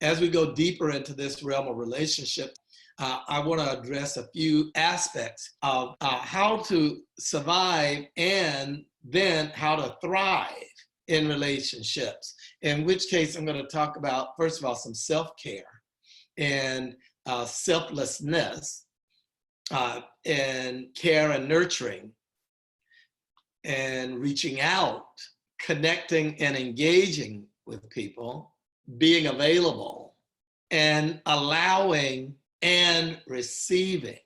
As we go deeper into this realm of relationship, I want to address a few aspects of how to survive and then how to thrive in relationships. In which case, I'm going to talk about, first of all, some self-care and selflessness and care and nurturing and reaching out, connecting and engaging with people, being available, and allowing and receiving.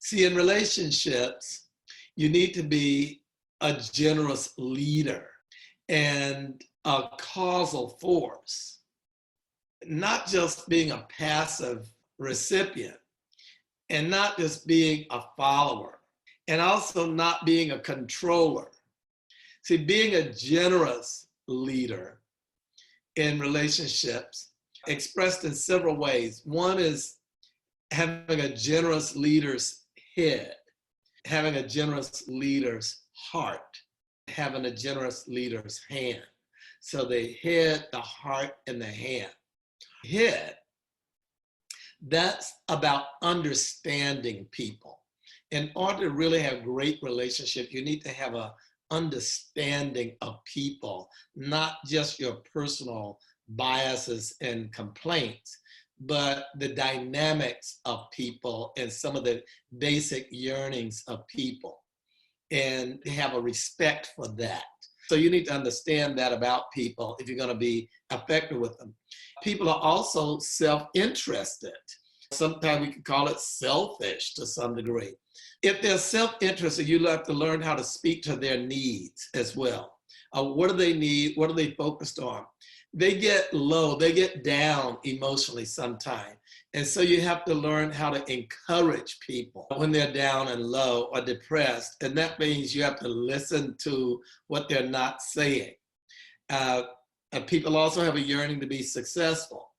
See, in relationships, you need to be a generous leader and a causal force, not just being a passive recipient and not just being a follower and also not being a controller. See, being a generous leader in relationships expressed in several ways. One is having a generous leader's head, having a generous leader's heart, having a generous leader's hand. So the head, the heart, and the hand. Head, that's about understanding people. In order to really have great relationships, you need to have an understanding of people, not just your personal biases and complaints, but the dynamics of people and some of the basic yearnings of people, and have a respect for that. So you need to understand that about people if you're going to be effective with them. People are also self-interested. Sometimes we could call it selfish to some degree. If they're self-interested, you have to learn how to speak to their needs as well. What do they need? What are they focused on? They get low, they get down emotionally sometimes. And so you have to learn how to encourage people when they're down and low or depressed. And that means you have to listen to what they're not saying. And people also have a yearning to be successful.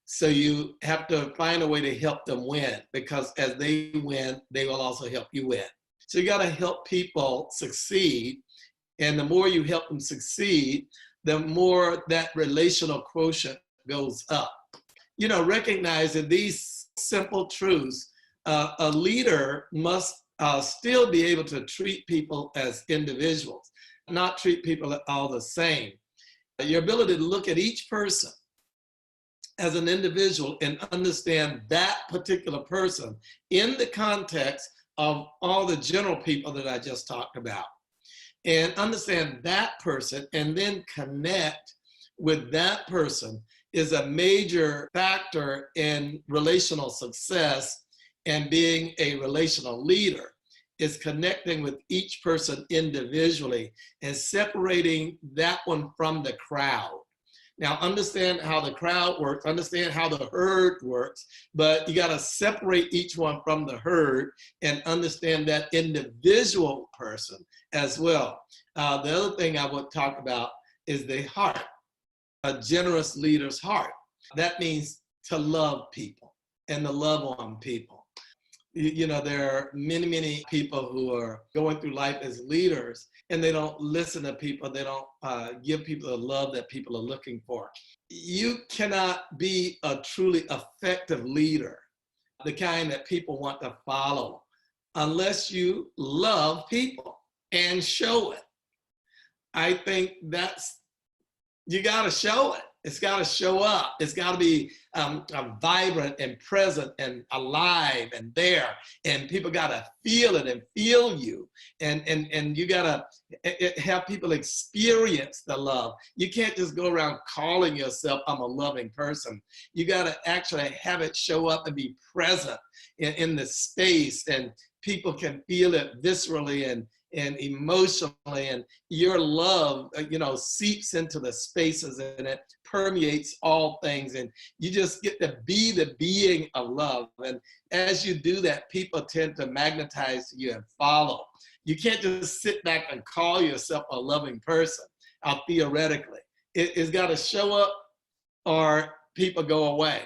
So you have to find a way to help them win, because as they win, they will also help you win. So you got to help people succeed. And the more you help them succeed, the more that relational quotient goes up. You know, recognizing these simple truths, a leader must still be able to treat people as individuals, not treat people all the same. Your ability to look at each person as an individual and understand that particular person in the context of all the general people that I just talked about, and understand that person and then connect with that person is a major factor in relational success and being a relational leader. Is connecting with each person individually and separating that one from the crowd. Now, understand how the crowd works, understand how the herd works, but you got to separate each one from the herd and understand that individual person as well. The other thing I would talk about is the heart, a generous leader's heart. That means to love people and to love on people. You know, there are many, many people who are going through life as leaders and they don't listen to people. They don't give people the love that people are looking for. You cannot be a truly effective leader, the kind that people want to follow, unless you love people and show it. I think you got to show it. It's got to show up. It's got to be vibrant and present and alive and there. And people got to feel it and feel you. And you got to have people experience the love. You can't just go around calling yourself, I'm a loving person. You got to actually have it show up and be present in the space. And people can feel it viscerally and emotionally, and your love, seeps into the spaces and it permeates all things, and you just get to be the being of love. And as you do that, people tend to magnetize you and follow. You can't just sit back and call yourself a loving person, theoretically. It's got to show up or people go away.